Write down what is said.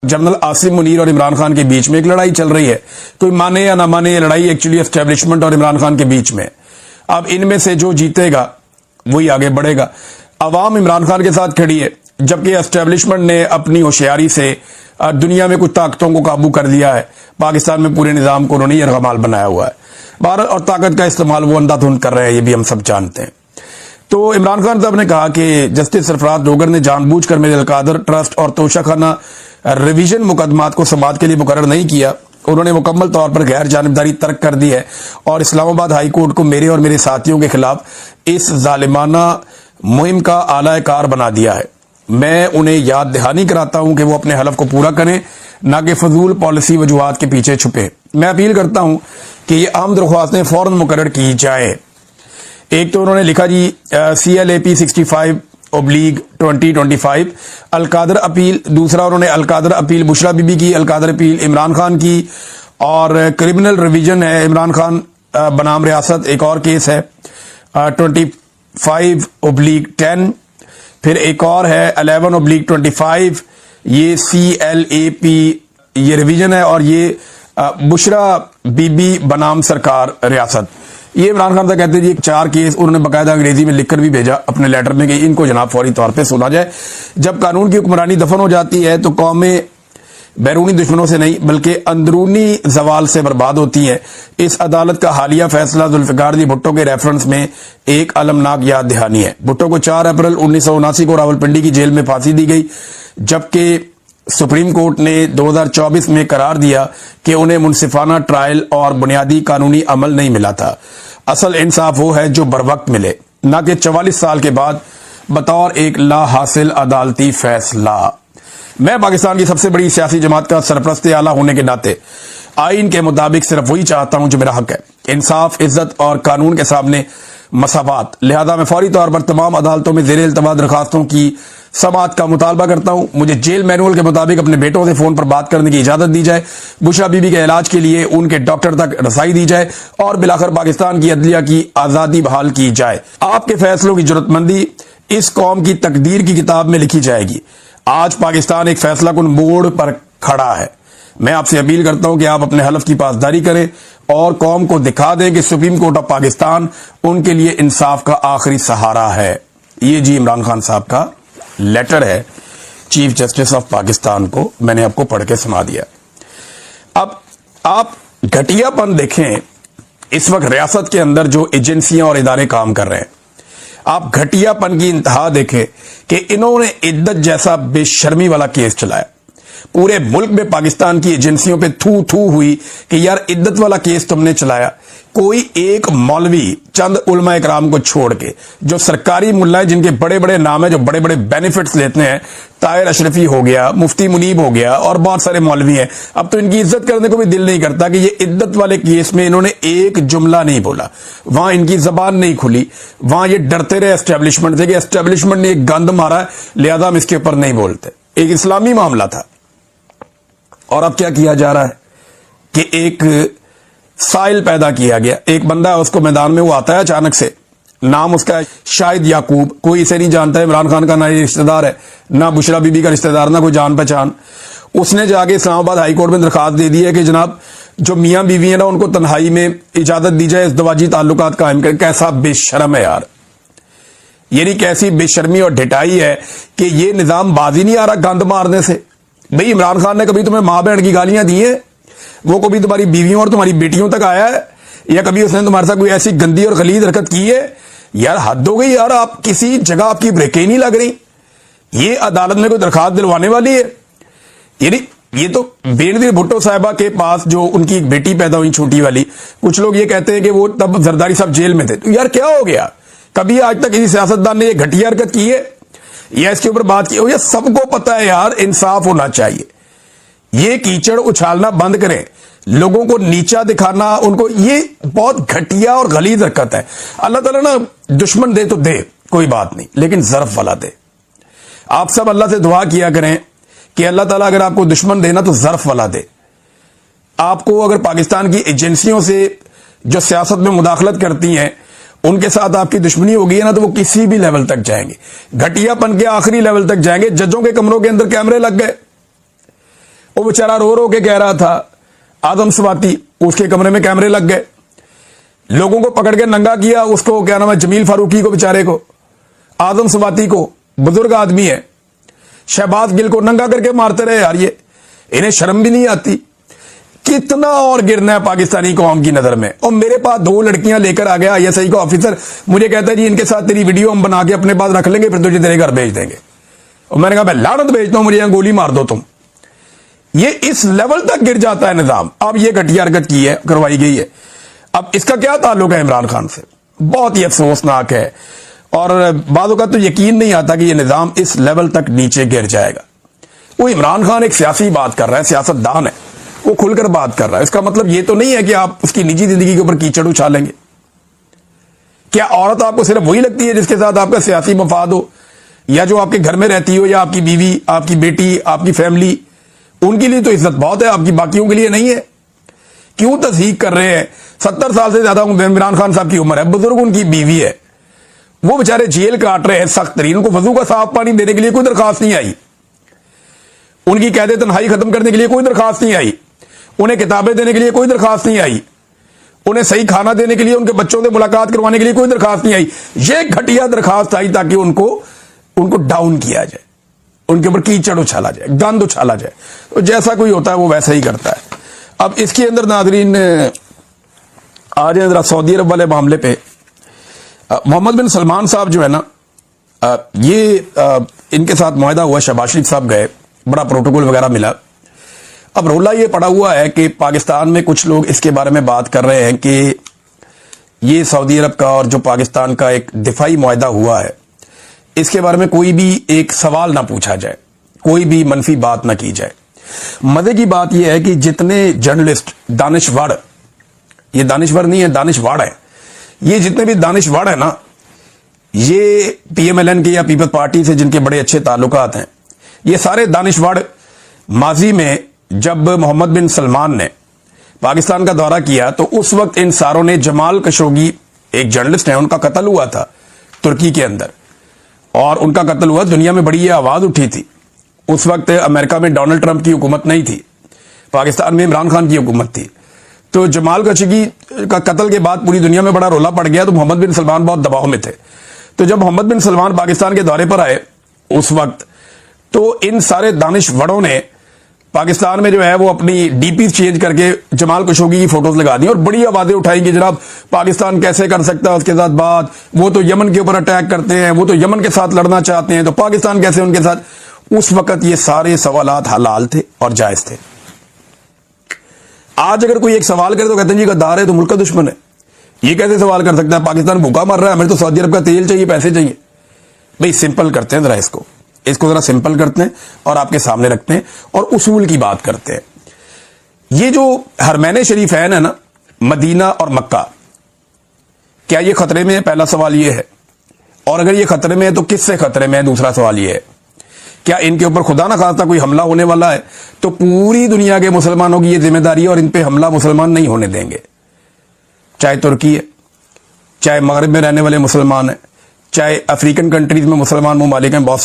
General Asim Munir और इमरान खान के बीच में एक लड़ाई चल रही है। कोई माने या ना माने, ये लड़ाई एक्चुअली एस्टेब्लिशमेंट और इमरान खान के बीच में। अब इनमें से जो जीतेगा वही आगे बढ़ेगा। अवाम इमरान खान के साथ खड़ी है, जबकि एस्टेब्लिशमेंट ने अपनी होशियारी से दुनिया में कुछ ताकतों को काबू कर लिया है। पाकिस्तान में पूरे निजाम को उन्होंने यरगमाल बनाया हुआ है। भारत और ताकत का इस्तेमाल वो अंधाधुंध कर रहे हैं, ये भी हम सब जानते हैं। तो इमरान खान साहब ने कहा कि जस्टिस सरफराज डोगर ने जानबूझकर मेरे अलकादर ट्रस्ट और तोशाखाना रिवीजन मुकदमात को समाअत के लिए मुकर्रर नहीं किया। उन्होंने मुकम्मल तौर पर गैर जानिबदारी तर्क कर दी है और इस्लामाबाद हाई कोर्ट को मेरे और मेरे साथियों के खिलाफ इस जालिमाना मुहिम का आला कार बना दिया है। मैं उन्हें याद दहानी कराता हूं कि वो अपने हलफ को पूरा करें, ना कि फजूल पॉलिसी वजूहात के पीछे छुपे। मैं अपील करता हूं कि ये अहम दरख्वास्तें फौरन मुकर्रर की जाए। एक तो उन्होंने लिखा जी CLAP 65/2025 अलकादर अपील। दूसरा उन्होंने अलकादर अपील बुशरा बीबी की, अलकादर अपील इमरान खान की, और क्रिमिनल रिवीजन है इमरान खान बनाम रियासत एक और केस है 25/10। फिर एक और है 11/25, ये CLAP ये रिवीजन है, और ये बुशरा बीबी बनाम सरकार रियासत। ये इमरान खान साहब कहते हैं जी 4 केस उन्होंने बाकायदा अंग्रेजी में लिखकर भी भेजा अपने लेटर में कि इनको जनाब फौरी तौर पे सुना जाए। जब कानून की हुक्मरानी दफन हो जाती है तो कौमें बैरूनी दुश्मनों से नहीं बल्कि अंदरूनी जवाल से बर्बाद होती है। इस अदालत का हालिया फैसला जुल्फिकार जी भुट्टो के रेफरेंस में एक अलमनाक याद दहानी है। भुट्टो को 4 अप्रैल 1979 को रावलपिंडी की जेल में फांसी दी गई, जबकि सुप्रीम कोर्ट ने 2024 में करार दिया कि उन्हें मुनसिफाना ट्रायल और बुनियादी कानूनी अमल नहीं मिला था। असल इंसाफ वो है जो बरवक्त मिले, न कि 44 साल के बाद बतौर एक ला हासिल अदालती फैसला। मैं पाकिस्तान की सबसे बड़ी सियासी जमात का सरपरस्त आला होने के नाते आइन के मुताबिक सिर्फ वही चाहता हूं जो मेरा हक है, इंसाफ, इज्जत और कानून के सामने मसावत। लिहाजा मैं फौरी तौर पर तमाम अदालतों में ज़ेर इल्तवा दरखास्तों की समाअत का मुतालबा करता हूं। मुझे जेल मैनुअल के मुताबिक अपने बेटों से फोन पर बात करने की इजाजत दी जाए, बुशरा बीबी के इलाज के लिए उनके डॉक्टर तक रसाई दी जाए, और बिलाखिर पाकिस्तान की अदलिया की आजादी बहाल की जाए। आपके फैसलों की जरूरतमंदी इस कौम की तकदीर की किताब में लिखी जाएगी। आज पाकिस्तान एक फैसला कुन मोड़ पर खड़ा है। मैं आपसे अपील करता हूं कि आप अपने हलफ की पासदारी करें और कौम को दिखा दें कि सुप्रीम कोर्ट ऑफ पाकिस्तान उनके लिए इंसाफ का आखिरी सहारा है। ये जी इमरान खान साहब का लेटर है चीफ जस्टिस ऑफ पाकिस्तान को, मैंने आपको पढ़ के सुना दिया। अब आप घटियापन देखें, इस वक्त रियासत के अंदर जो एजेंसियां और इदारे काम कर रहे हैं, आप घटियापन की इंतहा देखें कि इन्होंने इद्दत जैसा बेशर्मी वाला केस चलाया। पूरे मुल्क में पाकिस्तान की एजेंसियों पे थू थू हुई कि यार इद्दत वाला केस तुमने चलाया। कोई एक मौलवी चंद उलमा इकराम को छोड़ के जो सरकारी मुल्ला है, जिनके बड़े बड़े नाम है, जो बड़े बड़े बेनिफिट्स लेते हैं, ताहिर अशरफी हो गया, मुफ्ती मुनीब हो गया और बहुत सारे मौलवी हैं, अब तो इनकी इज्जत करने को भी दिल नहीं करता कि ये इद्दत वाले केस में इन्होंने एक जुमला नहीं बोला, वहां इनकी जबान नहीं खुली, वहां ये डरते रहे एस्टेब्लिशमेंट से कि एस्टेब्लिशमेंट ने एक गंद मारा है लिहाजा हम इसके ऊपर नहीं बोलते। एक इस्लामी मामला था, और अब क्या किया जा रहा है कि एक साइल पैदा किया गया। एक बंदा है, उसको मैदान में वो आता है अचानक से, नाम उसका है शाहिद याकूब, कोई इसे नहीं जानता है, इमरान खान का ना ये रिश्तेदार है, ना बुशरा बीबी का रिश्तेदार, ना कोई जान पहचान। उसने जाके इस्लामाबाद हाई कोर्ट में दरखास्त दे दी है कि जनाब जो मियां बीवी है ना उनको तन्हाई में इजाजत दी जाए इज़्दवाजी ताल्लुकात कायम कर। कैसा बेशर्म है यार, ये नहीं कैसी बेशर्मी और ढिटाई है कि ये निजाम बाजी नहीं आ रहा गंद मारने से। भाई इमरान खान ने कभी तुम्हें मां बहन की गालियां दी है? वो कभी तुम्हारी बीवियों और तुम्हारी बेटियों तक आया है? या कभी उसने तुम्हारे साथ कोई ऐसी गंदी और गलीज हरकत की है? यार हद हो गई यार, आप किसी जगह आपकी ब्रेकें नहीं लग रही। ये अदालत में कोई दरखास्त दिलवाने वाली है? ये तो बेनजीर भुट्टो साहिबा के पास जो उनकी एक बेटी पैदा हुई छोटी वाली, कुछ लोग ये कहते हैं कि वो तब जरदारी साहब जेल में थे। तो यार क्या हो गया? कभी आज तक किसी सियासतदान ने ये घटिया हरकत की है या इसके ऊपर बात की हो? ये सबको पता है यार, इंसाफ होना चाहिए। ये कीचड़ उछालना बंद करें, लोगों को नीचा दिखाना, उनको, ये बहुत घटिया और गलीज हरकत है। अल्लाह ताला ना दुश्मन दे तो दे, कोई बात नहीं, लेकिन ज़र्फ वाला दे। आप सब अल्लाह से दुआ किया करें कि अल्लाह ताला अगर आपको दुश्मन देना तो ज़र्फ वाला दे। आपको अगर पाकिस्तान की एजेंसियों से जो सियासत में मुदाखलत करती हैं उनके साथ आपकी दुश्मनी हो गई है ना, तो वो किसी भी लेवल तक जाएंगे, घटियापन के आखिरी लेवल तक जाएंगे। जजों के कमरों के अंदर कैमरे लग गए, وہ बेचारा रो रो के कह रहा था आदम स्वाति, उसके कमरे में कैमरे लग गए, लोगों को पकड़ के नंगा किया, उसको क्या नाम है जमील फारूकी को, बेचारे को, आदम स्वाति को, बुजुर्ग आदमी है, शहबाज गिल को नंगा करके मारते रहे यार। ये इन्हें शर्म भी नहीं आती? कितना और गिरना है पाकिस्तानी कौम की नजर में। और मेरे पास 2 लड़कियां लेकर आ गया ISI का ऑफिसर, मुझे कहता है जी इनके साथ तेरी वीडियो हम बना के अपने पास रख लेंगे, फिर तुझे तेरे घर भेज देंगे। और मैंने कहा मैं लानत भेजता हूं, मुझे यहां गोली मार दो तुम। ये इस लेवल तक गिर जाता है निजाम। अब ये घटिया हरकत की है, करवाई गई है। अब इसका क्या ताल्लुक है इमरान खान से? बहुत ही अफसोसनाक है। और बादों का तो यकीन नहीं आता कि ये निजाम इस लेवल तक नीचे गिर जाएगा। वो इमरान खान एक सियासी बात कर रहा है, सियासतदान है, वो खुलकर बात कर रहा है। इसका मतलब ये तो नहीं है कि आप उसकी निजी जिंदगी के ऊपर कीचड़ उछालेंगे। क्या औरत आपको सिर्फ वही लगती है जिसके साथ आपका सियासी मफाद हो, या जो आपके घर में रहती हो, या आपकी बीवी, आपकी बेटी, आपकी फैमिली? उनके लिए तो इज्जत बहुत है, आपकी बाकियों के लिए नहीं है। क्यों तस्दीक कर रहे हैं? 70 साल से ज्यादा इमरान खान साहब की उम्र है, बुजुर्ग उनकी बीवी है, वो बेचारे जेल काट रहे हैं सख्त तरीन। उनको वजू का साफ पानी देने के लिए कोई दरखास्त नहीं आई, उनकी कैद तन्हाई खत्म करने के लिए कोई दरखास्त नहीं आई, उन्हें किताबें देने के लिए कोई दरखास्त नहीं आई, उन्हें सही खाना देने के लिए, उनके बच्चों से मुलाकात करवाने के लिए कोई दरखास्त नहीं आई। ये घटिया दरखास्त आई ताकि उनको डाउन किया जाए, उनके ऊपर कीचड़ उछाला जाए, गंद उछाला जाए। तो जैसा कोई होता है वो वैसा ही करता है। अब इसके अंदर नाजरीन आ जाए जरा सऊदी अरब वाले मामले पे। मोहम्मद बिन सलमान साहब जो है ना, इनके साथ मुआहदा हुआ, शहबाज शरीफ साहब गए, बड़ा प्रोटोकॉल वगैरह मिला। अब रोला ये पड़ा हुआ है कि पाकिस्तान में कुछ लोग इसके बारे में बात कर रहे हैं कि ये सऊदी अरब का और जो पाकिस्तान का एक दिफाई मुआहदा हुआ है, इसके बारे में कोई भी एक सवाल ना पूछा जाए, कोई भी मनफी बात ना की जाए। मजे की बात यह है कि जितने जर्नलिस्ट, दानिशवर, ये दानिशवर नहीं है, दानिशवाड़ है, ये जितने भी दानिशवाड़ है ना, ये PMLN के या पीपल्स पार्टी से जिनके बड़े अच्छे ताल्लुकात हैं, ये सारे दानिशवाड़ माजी में जब मोहम्मद बिन सलमान ने पाकिस्तान का दौरा किया तो उस वक्त इन सारों ने, जमाल खशोगी एक जर्नलिस्ट है, उनका कत्ल हुआ था तुर्की के अंदर, और उनका कत्ल हुआ, दुनिया में बड़ी ये आवाज उठी थी। उस वक्त अमेरिका में डोनाल्ड ट्रंप की हुकूमत नहीं थी, पाकिस्तान में इमरान खान की हुकूमत थी। तो जमाल खशोगी का कत्ल के बाद पूरी दुनिया में बड़ा रोला पड़ गया, तो मोहम्मद बिन सलमान बहुत दबाव में थे। तो जब मोहम्मद बिन सलमान पाकिस्तान के दौरे पर आए उस वक्त, तो इन सारे दानिशवरों ने पाकिस्तान में जो है वो अपनी DP चेंज करके जमाल खशोगी की फोटोज लगा दी और बड़ी आवाजें उठाई कि जनाब पाकिस्तान कैसे कर सकता है उसके साथ बात, वो तो यमन के ऊपर अटैक करते हैं, वो तो यमन के साथ लड़ना चाहते हैं, तो पाकिस्तान कैसे उनके साथ। उस वक्त ये सारे सवालात हलाल थे और जायज थे। आज अगर कोई एक सवाल करे तो कहते हैं जी गद्दार है, तो मुल्क का दुश्मन है, ये कैसे सवाल कर सकता है, पाकिस्तान भूखा मर रहा है, हमें तो सऊदी अरब का तेल चाहिए, पैसे चाहिए। भाई सिंपल करते हैं जरा, इसको जरा सिंपल करते हैं और आपके सामने रखते हैं और उसूल की बात करते हैं। ये जो हरमैन शरीफैन है ना, मदीना और मक्का, क्या ये खतरे में है? पहला सवाल ये है। और अगर ये खतरे में है तो किससे खतरे में है? दूसरा सवाल ये है, क्या इनके ऊपर खुदा ना खास्ता कोई हमला होने वाला है? तो पूरी दुनिया के मुसलमानों की ये जिम्मेदारी है और इन पे हमला मुसलमान नहीं होने देंगे, चाहे तुर्की है, चाहे मगरब में रहने वाले मुसलमान है, चाहे अफ्रीकन कंट्रीज में मुसलमान ममालिक हैं बहुत